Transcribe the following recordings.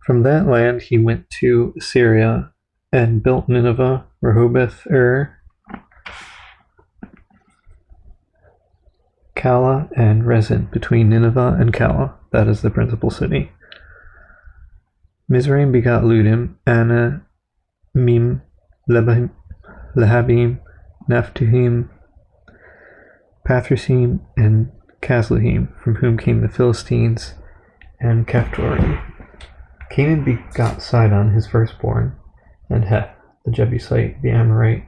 From that land he went to Assyria and built Nineveh, Rehoboth, Calah, and Rezin, between Nineveh and Calah. That is the principal city. Mizraim begot Ludim, Anna, Mim, Lehabim, Naphtuhim, Pathrusim, and Casluhim, from whom came the Philistines and Caphtorim. Canaan begot Sidon, his firstborn, and Heth, the Jebusite, the Amorite,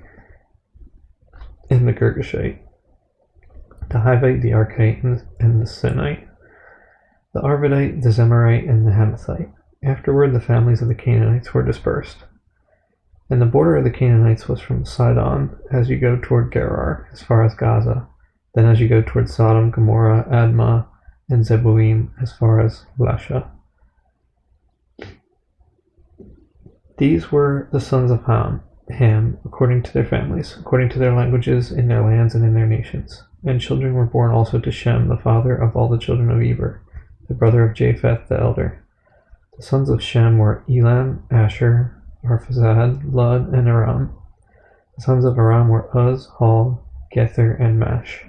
and the Girgashite, the Hivite, the Archite, and the Sinite, the Arvadite, the Zemarite, and the Hamathite. Afterward the families of the Canaanites were dispersed. And the border of the Canaanites was from Sidon, as you go toward Gerar, as far as Gaza, then as you go toward Sodom, Gomorrah, Admah, and Zeboim, as far as Lasha. These were the sons of Ham, according to their families, according to their languages, in their lands and in their nations. And children were born also to Shem, the father of all the children of Eber, the brother of Japheth the elder. The sons of Shem were Elam, Asher, Arphaxad, Lud, and Aram. The sons of Aram were Uz, Hul, Gether, and Mash.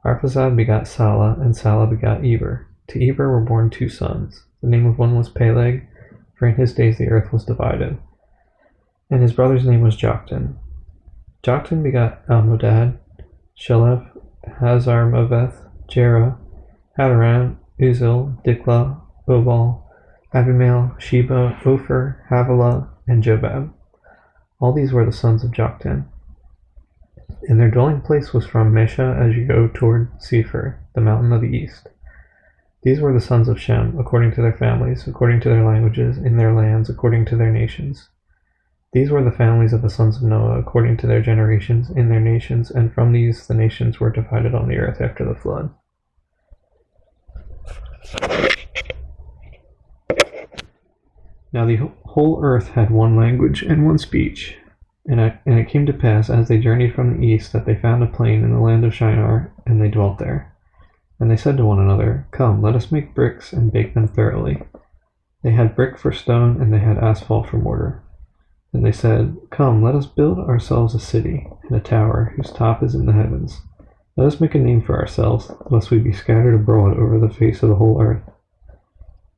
Arphaxad begot Salah, and Salah begot Eber. To Eber were born 2 sons. The name of one was Peleg, for in his days the earth was divided. And his brother's name was Joktan. Joktan begot Almodad, Shelef, Hazarmaveth, Jerah, Hadoram, Uzal, Diklah, Obal, Abimael, Sheba, Ophir, Havilah, and Jobab. All these were the sons of Joktan. And their dwelling place was from Mesha as you go toward Sephir, the mountain of the east. These were the sons of Shem, according to their families, according to their languages, in their lands, according to their nations. These were the families of the sons of Noah, according to their generations, in their nations, and from these the nations were divided on the earth after the flood. Now the whole earth had one language and one speech. And it came to pass, as they journeyed from the east, that they found a plain in the land of Shinar, and they dwelt there. And they said to one another, Come, let us make bricks, and bake them thoroughly. They had brick for stone, and they had asphalt for mortar. And they said, Come, let us build ourselves a city, and a tower, whose top is in the heavens. Let us make a name for ourselves, lest we be scattered abroad over the face of the whole earth.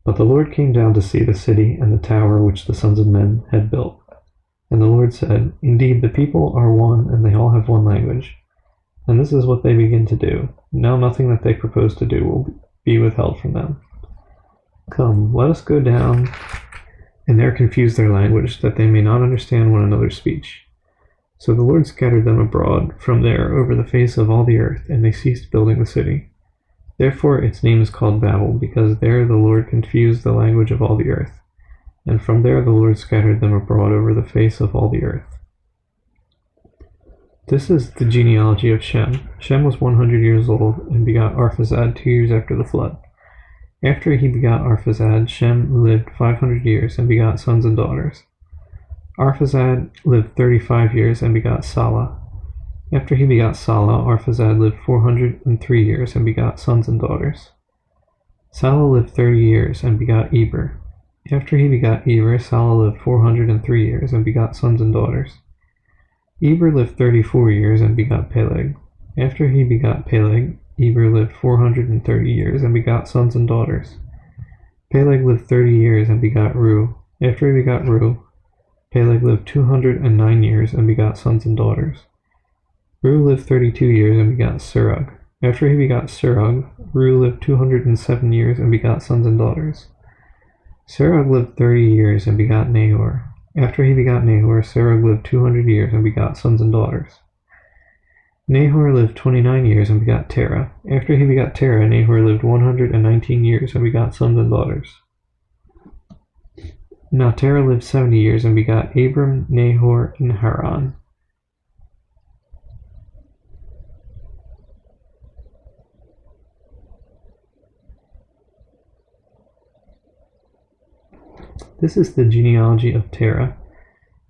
But the Lord came down to see the city and the tower which the sons of men had built. And the Lord said, Indeed, the people are one, and they all have one language. And this is what they begin to do. Now nothing that they propose to do will be withheld from them. Come, let us go down and there confuse their language, that they may not understand one another's speech. So the Lord scattered them abroad from there over the face of all the earth, and they ceased building the city. Therefore its name is called Babel, because there the Lord confused the language of all the earth. And from there the Lord scattered them abroad over the face of all the earth. This is the genealogy of Shem. Shem was 100 years old, and begot Arphaxad 2 years after the flood. After he begot Arphaxad, Shem lived 500 years, and begot sons and daughters. Arphaxad lived 35 years, and begot Salah. After he begot Salah, Arphaxad lived 403 years, and begot sons and daughters. Salah lived 30 years, and begot Eber. After he begot Eber, Salah lived 403 years, and begot sons and daughters. Eber lived 34 years, and begot Peleg. After he begot Peleg, Eber lived 430 years, and begot sons and daughters. Peleg lived 30 years, and begot Reu. After he begot Reu, Peleg lived 209 years, and begot sons and daughters. Reu lived 32 years, and begot Serug. After he begot Serug, Reu lived 207 years, and begot sons and daughters. Serug lived 30 years, and begot Nahor. After he begot Nahor, Serug lived 200 years, and begot sons and daughters. Nahor lived 29 years, and begot Terah. After he begot Terah, Nahor lived 119 years, and begot sons and daughters. Now Terah lived 70 years, and begot Abram, Nahor, and Haran. This is the genealogy of Terah.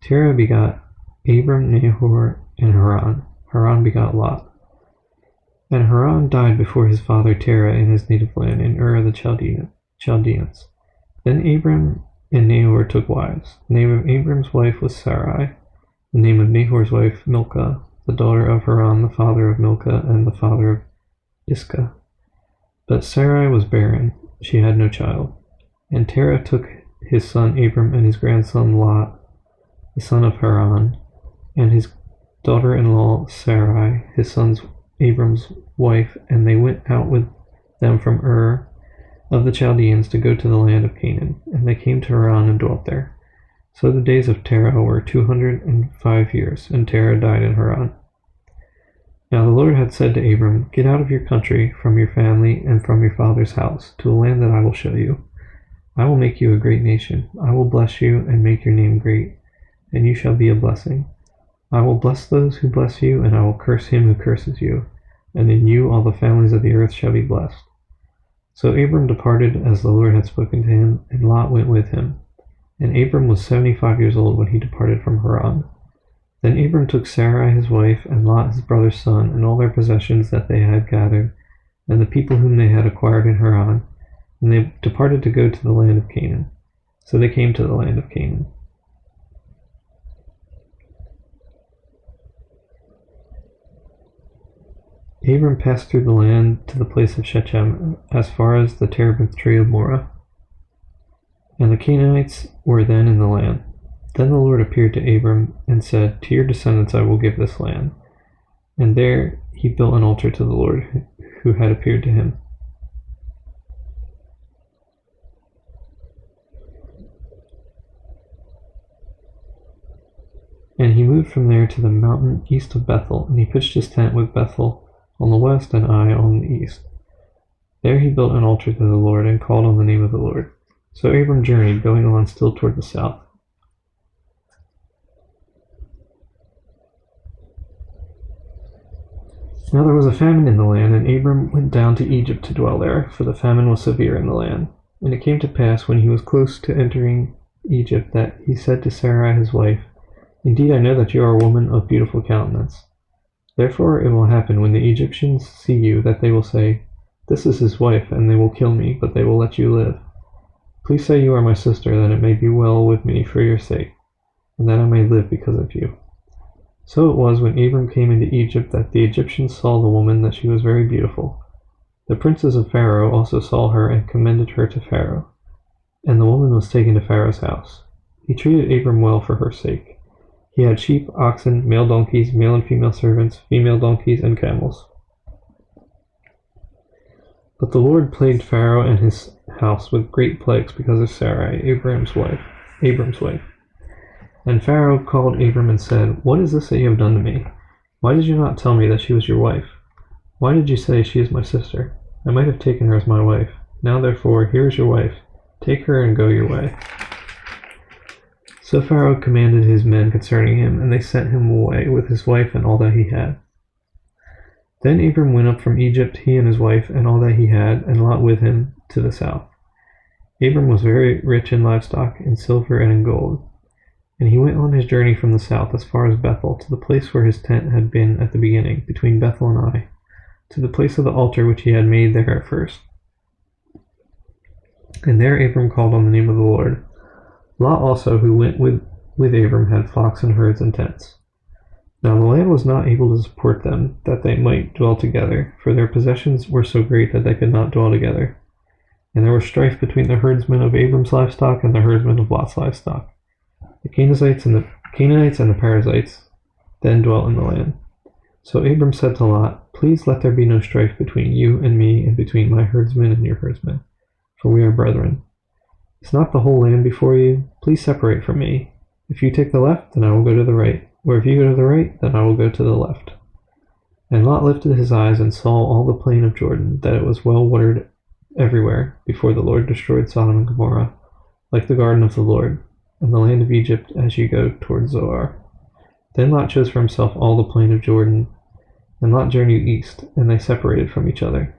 Terah begot Abram, Nahor, and Haran. Haran begot Lot. And Haran died before his father Terah in his native land, in Ur of the Chaldeans. Then Abram and Nahor took wives. The name of Abram's wife was Sarai. The name of Nahor's wife Milcah, the daughter of Haran, the father of Milcah and the father of Iscah. But Sarai was barren; she had no child. And Terah took his son Abram and his grandson Lot, the son of Haran, and his daughter-in-law Sarai, his son Abram's wife, and they went out with them from Ur of the Chaldeans to go to the land of Canaan, and they came to Haran and dwelt there. So the days of Terah were 205 years, and Terah died in Haran. Now the Lord had said to Abram, "Get out of your country, from your family, and from your father's house, to a land that I will show you. I will make you a great nation. I will bless you and make your name great, and you shall be a blessing. I will bless those who bless you, and I will curse him who curses you, and in you all the families of the earth shall be blessed." So Abram departed as the Lord had spoken to him, and Lot went with him. And Abram was 75 years old when he departed from Haran. Then Abram took Sarai his wife, and Lot his brother's son, and all their possessions that they had gathered, and the people whom they had acquired in Haran, and they departed to go to the land of Canaan. So they came to the land of Canaan. Abram passed through the land to the place of Shechem, as far as the terebinth tree of Moreh. And the Canaanites were then in the land. Then the Lord appeared to Abram and said, "To your descendants I will give this land." And there he built an altar to the Lord who had appeared to him. And he moved from there to the mountain east of Bethel, and he pitched his tent with Bethel on the west and Ai on the east. There he built an altar to the Lord and called on the name of the Lord. So Abram journeyed, going on still toward the south. Now there was a famine in the land, and Abram went down to Egypt to dwell there, for the famine was severe in the land. And it came to pass, when he was close to entering Egypt, that he said to Sarai his wife, "Indeed I know that you are a woman of beautiful countenance. Therefore it will happen, when the Egyptians see you, that they will say, 'This is his wife,' and they will kill me, but they will let you live. Please say you are my sister, that it may be well with me for your sake, and that I may live because of you." So it was, when Abram came into Egypt, that the Egyptians saw the woman, that she was very beautiful. The princes of Pharaoh also saw her and commended her to Pharaoh. And the woman was taken to Pharaoh's house. He treated Abram well for her sake. He had sheep, oxen, male donkeys, male and female servants, female donkeys, and camels. But the Lord plagued Pharaoh and his house with great plagues because of Sarai, Abram's wife. And Pharaoh called Abram and said, "What is this that you have done to me? Why did you not tell me that she was your wife? Why did you say, 'She is my sister'? I might have taken her as my wife. Now therefore, here is your wife. Take her and go your way." So Pharaoh commanded his men concerning him, and they sent him away with his wife and all that he had. Then Abram went up from Egypt, he and his wife, and all that he had, and Lot with him, to the south. Abram was very rich in livestock, in silver, and in gold. And he went on his journey from the south as far as Bethel, to the place where his tent had been at the beginning, between Bethel and Ai, to the place of the altar which he had made there at first. And there Abram called on the name of the Lord. Lot also, who went with Abram, had flocks and herds and tents. Now the land was not able to support them, that they might dwell together, for their possessions were so great that they could not dwell together. And there was strife between the herdsmen of Abram's livestock and the herdsmen of Lot's livestock. The Canaanites and the Perizzites then dwelt in the land. So Abram said to Lot, "Please let there be no strife between you and me, and between my herdsmen and your herdsmen, for we are brethren. Is not the whole land before you? Please separate from me. If you take the left, then I will go to the right, or if you go to the right, then I will go to the left." And Lot lifted his eyes and saw all the plain of Jordan, that it was well watered everywhere, before the Lord destroyed Sodom and Gomorrah, like the garden of the Lord, and the land of Egypt as you go toward Zoar. Then Lot chose for himself all the plain of Jordan, and Lot journeyed east, and they separated from each other.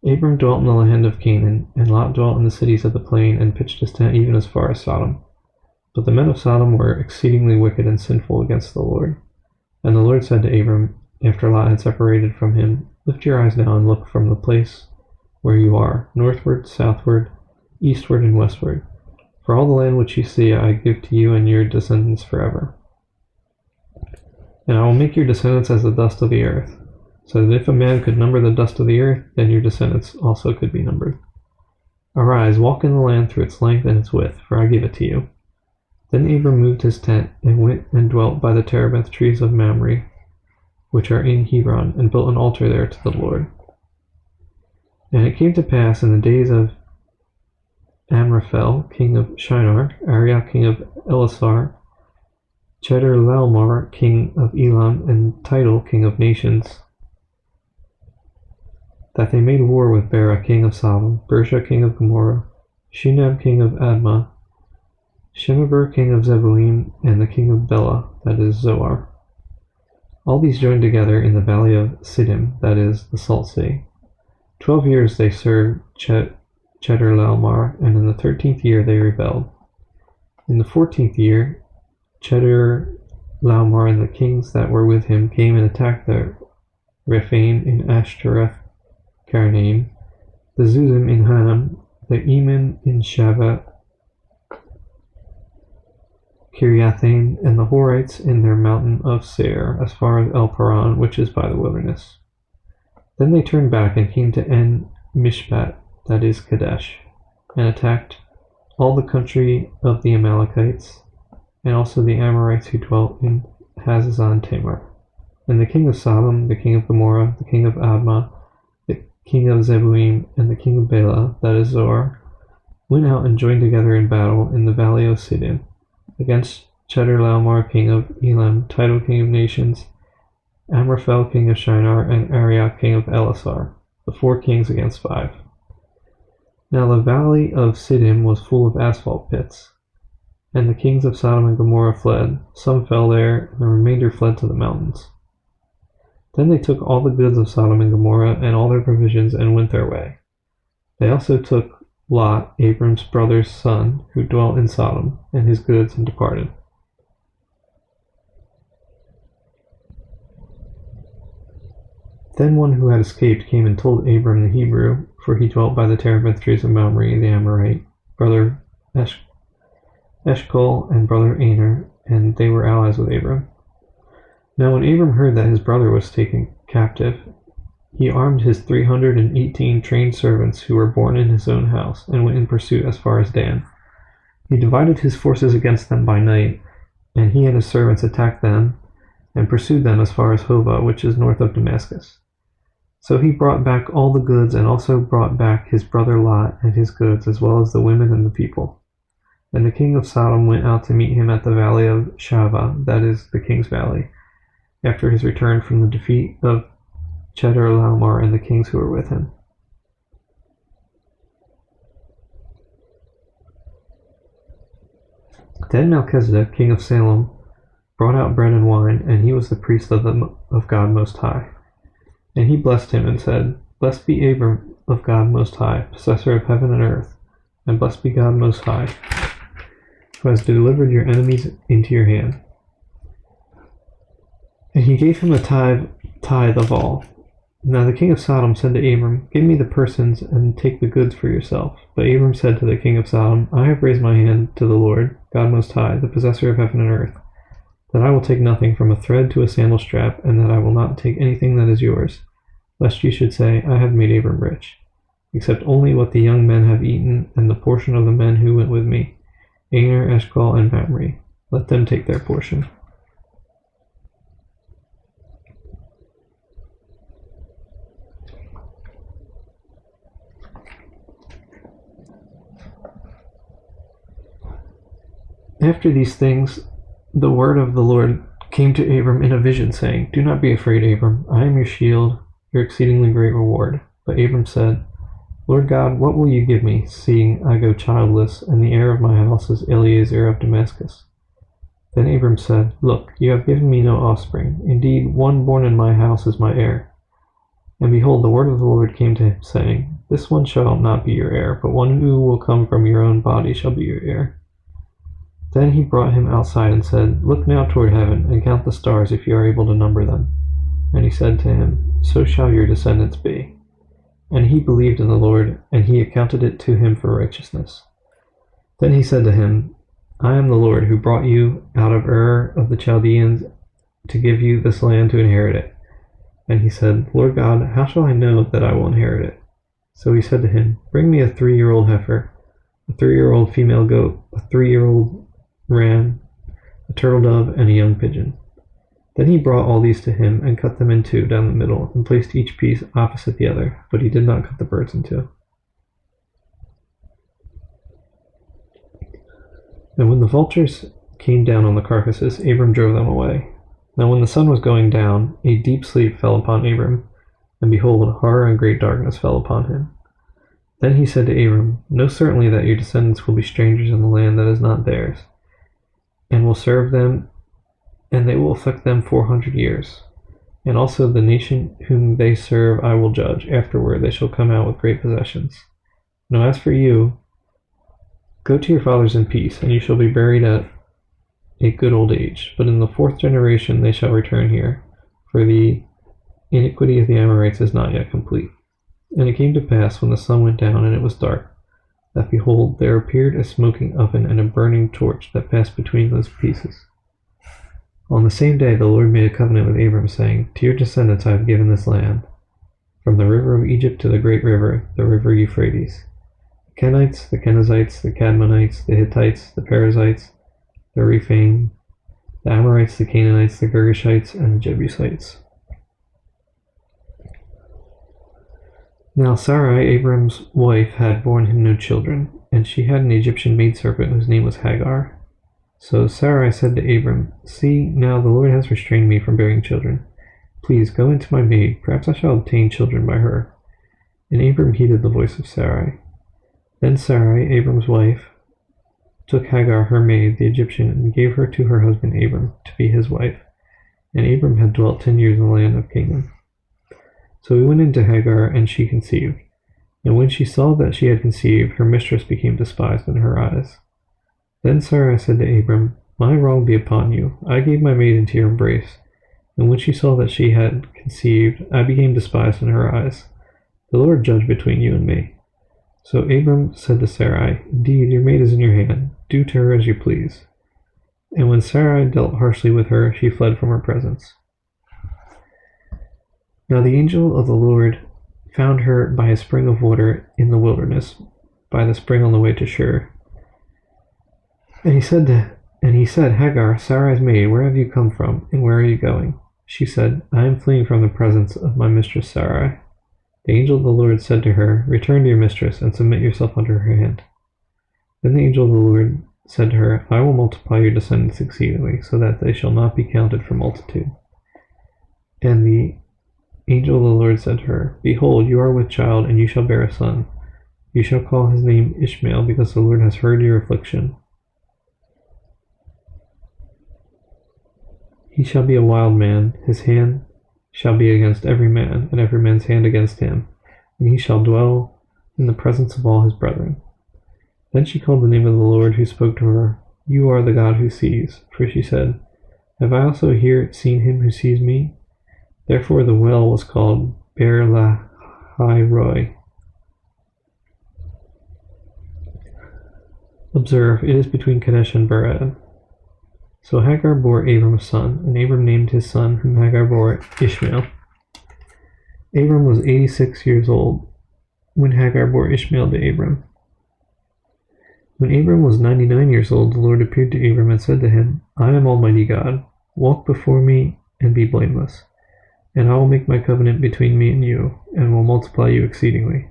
Abram dwelt in the land of Canaan, and Lot dwelt in the cities of the plain, and pitched his tent even as far as Sodom. But the men of Sodom were exceedingly wicked and sinful against the Lord. And the Lord said to Abram, after Lot had separated from him, "Lift your eyes now and look from the place where you are, northward, southward, eastward, and westward. For all the land which you see I give to you and your descendants forever. And I will make your descendants as the dust of the earth, so that if a man could number the dust of the earth, then your descendants also could be numbered. Arise, walk in the land through its length and its width, for I give it to you. Then Abram moved his tent and went and dwelt by the terebinth trees of Mamre, which are in Hebron, and built an altar there to the Lord. And it came to pass in the days of Amraphel, king of Shinar, Arioch, king of Elasar, Chedorlaomer, king of Elam, and Tidal, king of nations, that they made war with Bera, king of Sodom, Birsha, king of Gomorrah, Shinab, king of Admah, Shemeber, king of Zeboim, and the king of Bela, that is Zoar. All these joined together in the valley of Siddim, that is the Salt Sea. 12 years they served Chedorlaomer, and in the 13th year they rebelled. In the 14th year, Chedorlaomer and the kings that were with him came and attacked the Rephaim in Ashtoreth Karnaim, the Zuzim in Hanam, the Emin in Shaveh Kiriathaim, and the Horites in their mountain of Seir, as far as El Paran, which is by the wilderness. Then they turned back and came to En Mishpat, that is Kadesh, and attacked all the country of the Amalekites, and also the Amorites who dwelt in Hazazon Tamar. And the king of Sodom, the king of Gomorrah, the king of Admah, the king of Zeboim, and the king of Bela, that is Zoar, went out and joined together in battle in the valley of Siddim, against Chedorlaomer, king of Elam, Tidal, king of nations, Amraphel, king of Shinar, and Arioch, king of Elasar, the 4 kings against 5. Now the valley of Siddim was full of asphalt pits, and the kings of Sodom and Gomorrah fled. Some fell there, and the remainder fled to the mountains. Then they took all the goods of Sodom and Gomorrah and all their provisions and went their way. They also took Lot, Abram's brother's son, who dwelt in Sodom, and his goods, and departed. Then one who had escaped came and told Abram the Hebrew, for he dwelt by the terebinth trees of Mamre the Amorite, brother Eshcol and brother Aner, and they were allies with Abram. Now when Abram heard that his brother was taken captive, he armed his 318 trained servants who were born in his own house, and went in pursuit as far as Dan. He divided his forces against them by night, and he and his servants attacked them, and pursued them as far as Hova, which is north of Damascus. So he brought back all the goods, and also brought back his brother Lot and his goods, as well as the women and the people. And the king of Sodom went out to meet him at the valley of Shaveh, that is the king's valley, after his return from the defeat of Chedorlaomer and the kings who were with him. Then Melchizedek, king of Salem, brought out bread and wine, and he was the priest of God Most High. And he blessed him and said, Blessed be Abram of God Most High, possessor of heaven and earth, and blessed be God Most High, who has delivered your enemies into your hand. And he gave him a tithe of all. Now the king of Sodom said to Abram, Give me the persons, and take the goods for yourself. But Abram said to the king of Sodom, I have raised my hand to the Lord, God Most High, the possessor of heaven and earth, that I will take nothing from a thread to a sandal strap, and that I will not take anything that is yours, lest you should say, I have made Abram rich, except only what the young men have eaten, and the portion of the men who went with me, Aner, Eshcol, and Mamre. Let them take their portion. After these things, the word of the Lord came to Abram in a vision, saying, Do not be afraid, Abram. I am your shield, your exceedingly great reward. But Abram said, Lord God, what will you give me, seeing I go childless, and the heir of my house is Eliezer of Damascus? Then Abram said, Look, you have given me no offspring. Indeed, one born in my house is my heir. And behold, the word of the Lord came to him, saying, This one shall not be your heir, but one who will come from your own body shall be your heir. Then he brought him outside and said, Look now toward heaven, and count the stars, if you are able to number them. And he said to him, So shall your descendants be. And he believed in the Lord, and he accounted it to him for righteousness. Then he said to him, I am the Lord who brought you out of Ur of the Chaldeans to give you this land to inherit it. And he said, Lord God, how shall I know that I will inherit it? So he said to him, Bring me a 3-year-old heifer, a 3-year-old female goat, a 3-year-old ram, a turtle dove, and a young pigeon. Then he brought all these to him and cut them in two down the middle and placed each piece opposite the other, but he did not cut the birds in two. And when the vultures came down on the carcasses, Abram drove them away. Now when the sun was going down, a deep sleep fell upon Abram, and behold, horror and great darkness fell upon him. Then he said to Abram, Know certainly that your descendants will be strangers in the land that is not theirs, and will serve them, and they will afflict them 400 years. And also the nation whom they serve I will judge. Afterward they shall come out with great possessions. Now as for you, go to your fathers in peace, and you shall be buried at a good old age. But in the 4th generation they shall return here, for the iniquity of the Amorites is not yet complete. And it came to pass, when the sun went down and it was dark, that behold, there appeared a smoking oven and a burning torch that passed between those pieces. On the same day the Lord made a covenant with Abram, saying, To your descendants I have given this land, from the river of Egypt to the great river, the river Euphrates. The Kenites, the Kenizzites, the Cadmonites, the Hittites, the Perizzites, the Rephaim, the Amorites, the Canaanites, the Girgashites, and the Jebusites. Now Sarai, Abram's wife, had borne him no children, and she had an Egyptian maidservant whose name was Hagar. So Sarai said to Abram, See, now the Lord has restrained me from bearing children. Please go into my maid, perhaps I shall obtain children by her. And Abram heeded the voice of Sarai. Then Sarai, Abram's wife, took Hagar her maid, the Egyptian, and gave her to her husband Abram to be his wife. And Abram had dwelt 10 years in the land of Canaan. So he went into Hagar, and she conceived. And when she saw that she had conceived, her mistress became despised in her eyes. Then Sarai said to Abram, My wrong be upon you. I gave my maid into your embrace. And when she saw that she had conceived, I became despised in her eyes. The Lord judge between you and me. So Abram said to Sarai, Indeed, your maid is in your hand. Do to her as you please. And when Sarai dealt harshly with her, she fled from her presence. Now the angel of the Lord found her by a spring of water in the wilderness, by the spring on the way to Shur. And he said, Hagar, Sarai's maid, where have you come from, and where are you going? She said, I am fleeing from the presence of my mistress Sarai. The angel of the Lord said to her, Return to your mistress, and submit yourself under her hand. Then the angel of the Lord said to her, I will multiply your descendants exceedingly, so that they shall not be counted for multitude. And the angel of the Lord said to her, Behold, you are with child, and you shall bear a son. You shall call his name Ishmael, because the Lord has heard your affliction. He shall be a wild man, his hand shall be against every man, and every man's hand against him, and he shall dwell in the presence of all his brethren. Then she called the name of the Lord who spoke to her, You are the God who sees. For she said, Have I also here seen him who sees me? Therefore the well was called Beer-lahai-roi. Observe, it is between Kadesh and Bered. So Hagar bore Abram a son, and Abram named his son, whom Hagar bore, Ishmael. Abram was 86 years old when Hagar bore Ishmael to Abram. When Abram was 99 years old, the Lord appeared to Abram and said to him, I am Almighty God. Walk before me and be blameless. And I will make my covenant between me and you, and will multiply you exceedingly.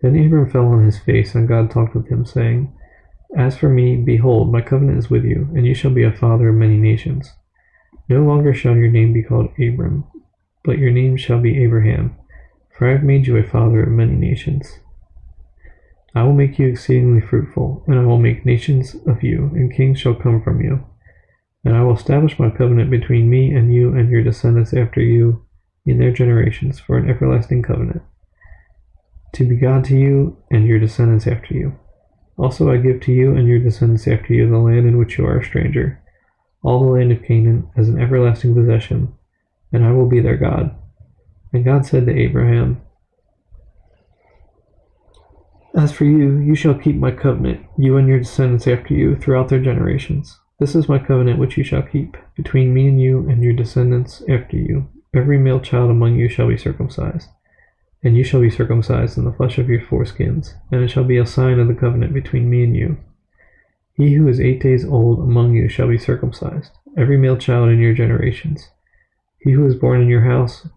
Then Abram fell on his face, and God talked with him, saying, As for me, behold, my covenant is with you, and you shall be a father of many nations. No longer shall your name be called Abram, but your name shall be Abraham, for I have made you a father of many nations. I will make you exceedingly fruitful, and I will make nations of you, and kings shall come from you. And I will establish my covenant between me and you and your descendants after you in their generations for an everlasting covenant, to be God to you and your descendants after you. Also I give to you and your descendants after you the land in which you are a stranger, all the land of Canaan as an everlasting possession, and I will be their God. And God said to Abraham, As for you, you shall keep my covenant, you and your descendants after you, throughout their generations. This is my covenant which you shall keep, between me and you and your descendants after you. Every male child among you shall be circumcised, and you shall be circumcised in the flesh of your foreskins, and it shall be a sign of the covenant between me and you. He who is 8 days old among you shall be circumcised, every male child in your generations. He who is born in your house,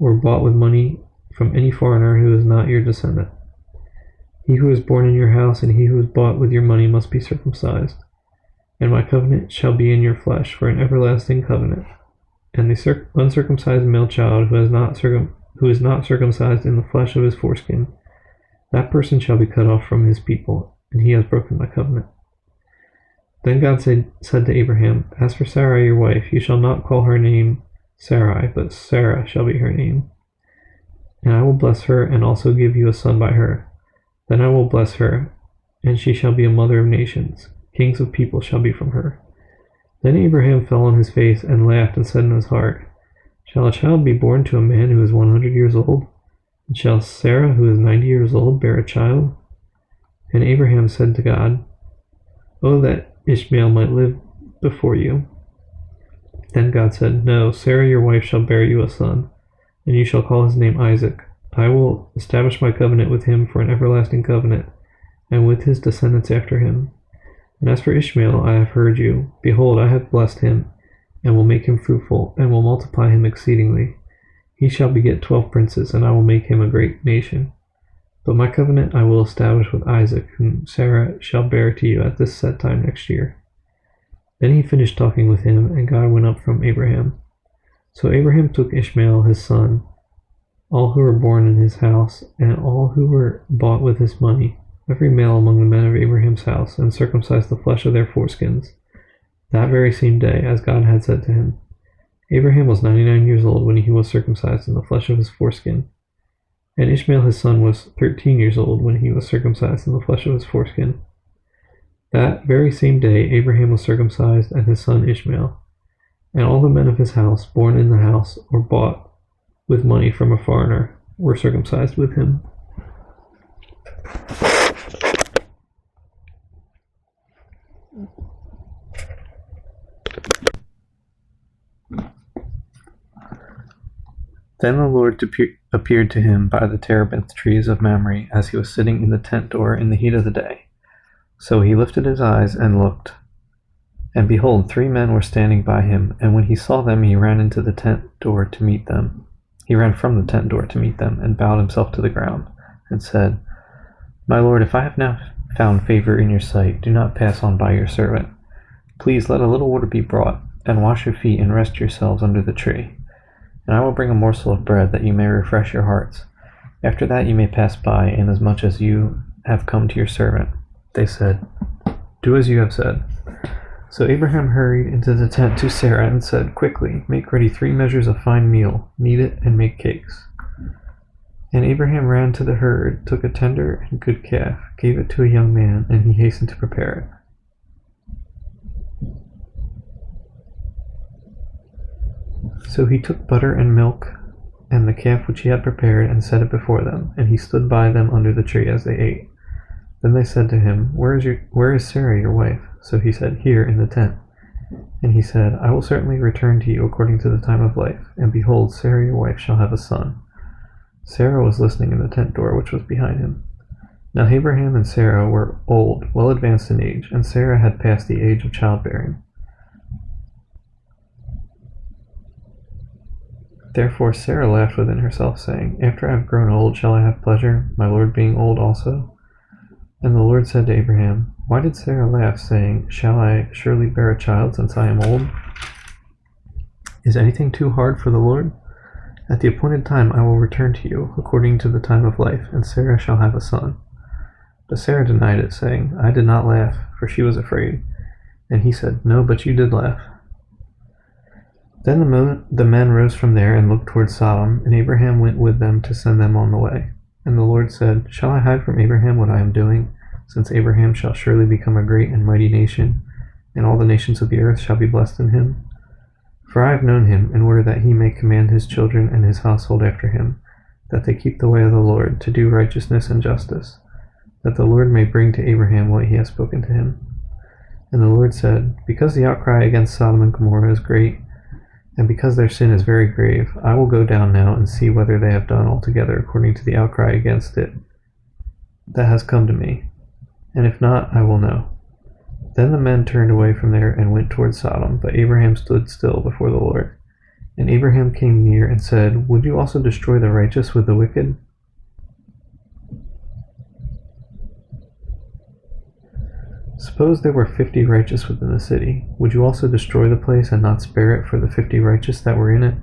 or bought with money from any foreigner who is not your descendant. He who is born in your house and he who is bought with your money must be circumcised. And my covenant shall be in your flesh for an everlasting covenant. And the uncircumcised male child who is not circumcised in the flesh of his foreskin, that person shall be cut off from his people, and he has broken my covenant. Then God said to Abraham, As for Sarai your wife, you shall not call her name Sarai, but Sarah shall be her name. And I will bless her and also give you a son by her. Then I will bless her, and she shall be a mother of nations. Kings of people shall be from her. Then Abraham fell on his face and laughed and said in his heart, Shall a child be born to a man who is 100 years old? And shall Sarah, who is 90 years old, bear a child? And Abraham said to God, Oh, that Ishmael might live before you. Then God said, No, Sarah your wife shall bear you a son, and you shall call his name Isaac. I will establish my covenant with him for an everlasting covenant, and with his descendants after him. And as for Ishmael, I have heard you. Behold, I have blessed him, and will make him fruitful, and will multiply him exceedingly. He shall beget 12 princes, and I will make him a great nation. But my covenant I will establish with Isaac, whom Sarah shall bear to you at this set time next year. Then he finished talking with him, and God went up from Abraham. So Abraham took Ishmael his son, all who were born in his house, and all who were bought with his money, every male among the men of Abraham's house, and circumcised the flesh of their foreskins, that very same day, as God had said to him. Abraham was 99 years old when he was circumcised in the flesh of his foreskin, and Ishmael his son was 13 years old when he was circumcised in the flesh of his foreskin. That very same day Abraham was circumcised, and his son Ishmael, and all the men of his house, born in the house, or bought with money from a foreigner, were circumcised with him. Then the Lord appeared to him by the terebinth trees of Mamre as he was sitting in the tent door in the heat of the day. So he lifted his eyes and looked, and behold, 3 men were standing by him, and when he saw them, he ran into the tent door to meet them. He ran from the tent door to meet them, and bowed himself to the ground, and said, My Lord, if I have now found favor in your sight, do not pass on by your servant. Please let a little water be brought, and wash your feet and rest yourselves under the tree. And I will bring a morsel of bread, that you may refresh your hearts. After that you may pass by, inasmuch as you have come to your servant. They said, Do as you have said. So Abraham hurried into the tent to Sarah and said, Quickly, make ready 3 measures of fine meal, knead it, and make cakes. And Abraham ran to the herd, took a tender and good calf, gave it to a young man, and he hastened to prepare it. So he took butter and milk, and the calf which he had prepared, and set it before them, and he stood by them under the tree as they ate. Then they said to him, Where is Sarah your wife? So he said, Here, in the tent. And he said, I will certainly return to you according to the time of life, and behold, Sarah your wife shall have a son. Sarah was listening in the tent door which was behind him. Now Abraham and Sarah were old, well advanced in age, and Sarah had passed the age of childbearing. Therefore Sarah laughed within herself, saying, After I have grown old, shall I have pleasure, my Lord being old also? And the Lord said to Abraham, Why did Sarah laugh, saying, Shall I surely bear a child since I am old? Is anything too hard for the Lord? At the appointed time I will return to you, according to the time of life, and Sarah shall have a son. But Sarah denied it, saying, I did not laugh, for she was afraid. And he said, No, but you did laugh. Then the men rose from there and looked toward Sodom, and Abraham went with them to send them on the way. And the Lord said, Shall I hide from Abraham what I am doing, since Abraham shall surely become a great and mighty nation, and all the nations of the earth shall be blessed in him? For I have known him, in order that he may command his children and his household after him, that they keep the way of the Lord, to do righteousness and justice, that the Lord may bring to Abraham what he has spoken to him. And the Lord said, because the outcry against Sodom and Gomorrah is great, and because their sin is very grave, I will go down now and see whether they have done altogether according to the outcry against it that has come to me. And if not, I will know. Then the men turned away from there and went toward Sodom, but Abraham stood still before the Lord. And Abraham came near and said, would you also destroy the righteous with the wicked? Suppose there were 50 righteous within the city. Would you also destroy the place and not spare it for the 50 righteous that were in it?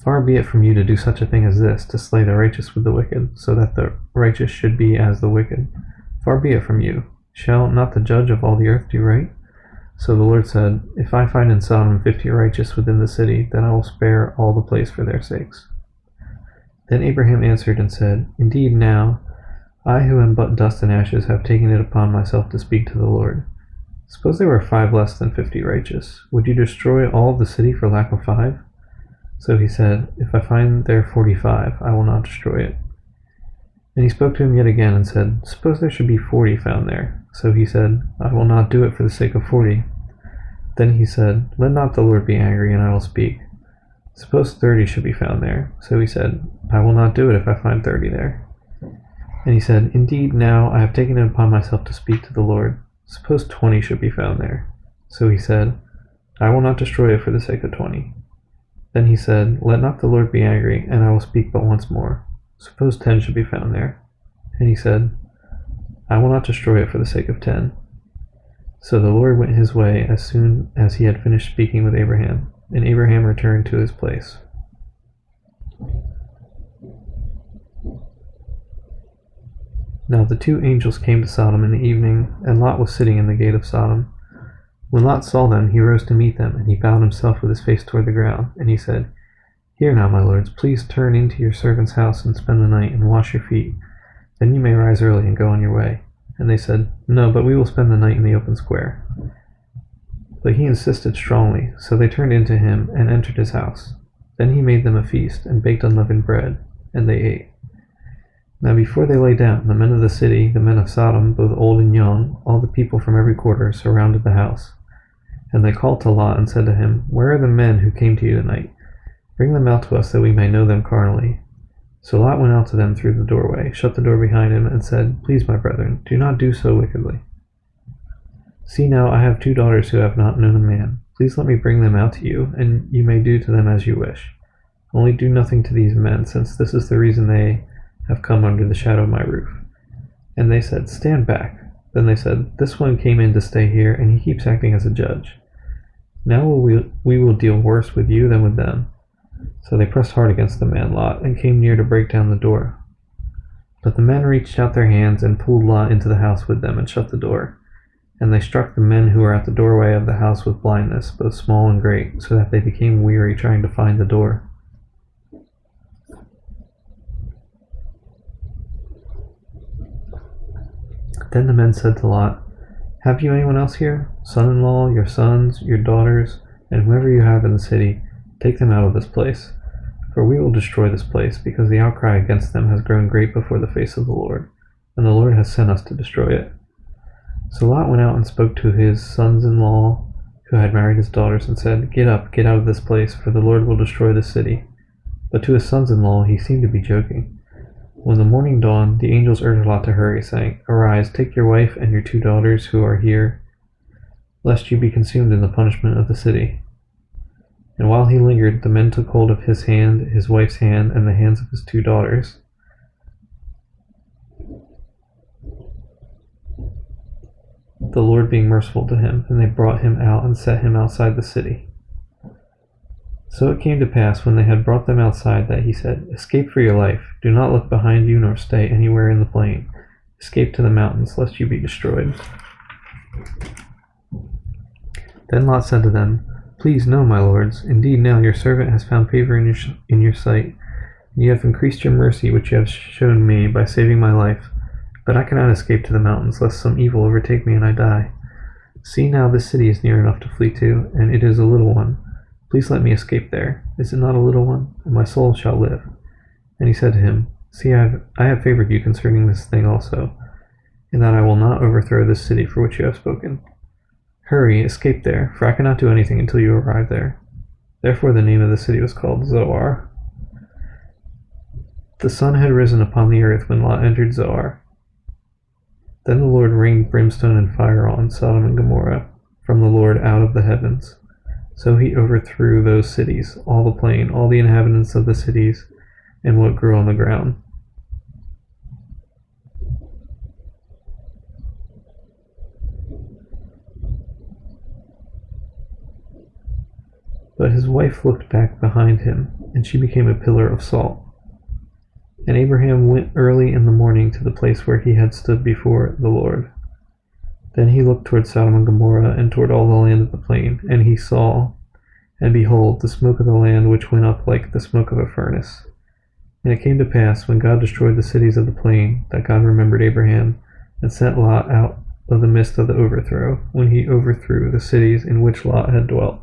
Far be it from you to do such a thing as this, to slay the righteous with the wicked, so that the righteous should be as the wicked. Far be it from you. Shall not the judge of all the earth do right? So the Lord said, if I find in Sodom 50 righteous within the city, then I will spare all the place for their sakes. Then Abraham answered and said, indeed now, I who am but dust and ashes have taken it upon myself to speak to the Lord. Suppose there were 5 less than 50 righteous. Would you destroy all the city for lack of 5? So he said, if I find there 45, I will not destroy it. And he spoke to him yet again and said, suppose there should be 40 found there. So he said, I will not do it for the sake of 40. Then he said, let not the Lord be angry, and I will speak. Suppose 30 should be found there. So he said, I will not do it if I find 30 there. And he said, indeed, now I have taken it upon myself to speak to the Lord. Suppose 20 should be found there. So he said, I will not destroy it for the sake of 20. Then he said, let not the Lord be angry, and I will speak but once more. Suppose 10 should be found there. And he said, I will not destroy it for the sake of 10. So the Lord went his way as soon as he had finished speaking with Abraham, and Abraham returned to his place. Now the 2 angels came to Sodom in the evening, and Lot was sitting in the gate of Sodom. When Lot saw them, he rose to meet them, and he bowed himself with his face toward the ground. And he said, here now, my lords, please turn into your servant's house and spend the night, and wash your feet. Then you may rise early and go on your way. And they said, no, but we will spend the night in the open square. But he insisted strongly, so they turned into him and entered his house. Then he made them a feast, and baked unleavened bread, and they ate. Now before they lay down, the men of the city, the men of Sodom, both old and young, all the people from every quarter, surrounded the house. And they called to Lot and said to him, where are the men who came to you tonight? Bring them out to us that we may know them carnally. So Lot went out to them through the doorway, shut the door behind him, and said, please, my brethren, do not do so wickedly. See now, I have 2 daughters who have not known a man. Please let me bring them out to you, and you may do to them as you wish. Only do nothing to these men, since this is the reason they have come under the shadow of my roof. And they said, stand back. Then they said, this one came in to stay here, and he keeps acting as a judge. Now we will deal worse with you than with them. So they pressed hard against the man Lot, and came near to break down the door. But the men reached out their hands and pulled Lot into the house with them, and shut the door. And they struck the men who were at the doorway of the house with blindness, both small and great, so that they became weary trying to find the door. Then the men said to Lot, have you anyone else here? Son-in-law, your sons, your daughters, and whoever you have in the city, take them out of this place. For we will destroy this place, because the outcry against them has grown great before the face of the Lord, and the Lord has sent us to destroy it. So Lot went out and spoke to his sons-in-law, who had married his daughters, and said, get up, get out of this place, for the Lord will destroy this city. But to his sons-in-law he seemed to be joking. When the morning dawned, the angels urged Lot to hurry, saying, arise, take your wife and your 2 daughters who are here, lest you be consumed in the punishment of the city. And while he lingered, the men took hold of his hand, his wife's hand, and the hands of his 2 daughters. The Lord being merciful to him, and they brought him out and set him outside the city. So it came to pass, when they had brought them outside, that he said, escape for your life. Do not look behind you, nor stay anywhere in the plain. Escape to the mountains, lest you be destroyed. Then Lot said to them, please no, my lords. Indeed, now your servant has found favor in your sight, and you have increased your mercy, which you have shown me by saving my life. But I cannot escape to the mountains, lest some evil overtake me and I die. See now, this city is near enough to flee to, and it is a little one. Please let me escape there. Is it not a little one? And my soul shall live. And he said to him, see, I have favored you concerning this thing also. and that I will not overthrow this city for which you have spoken. Hurry, escape there, for I cannot do anything until you arrive there." Therefore the name of the city was called Zoar. The sun had risen upon the earth when Lot entered Zoar. Then the Lord rained brimstone and fire on Sodom and Gomorrah from the Lord out of the heavens. So he overthrew those cities, all the plain, all the inhabitants of the cities, and what grew on the ground. But his wife looked back behind him, and she became a pillar of salt. And Abraham went early in the morning to the place where he had stood before the Lord. Then he looked toward Sodom and Gomorrah, and toward all the land of the plain, and he saw, and behold, the smoke of the land which went up like the smoke of a furnace. And it came to pass, when God destroyed the cities of the plain, that God remembered Abraham, and sent Lot out of the midst of the overthrow, when he overthrew the cities in which Lot had dwelt.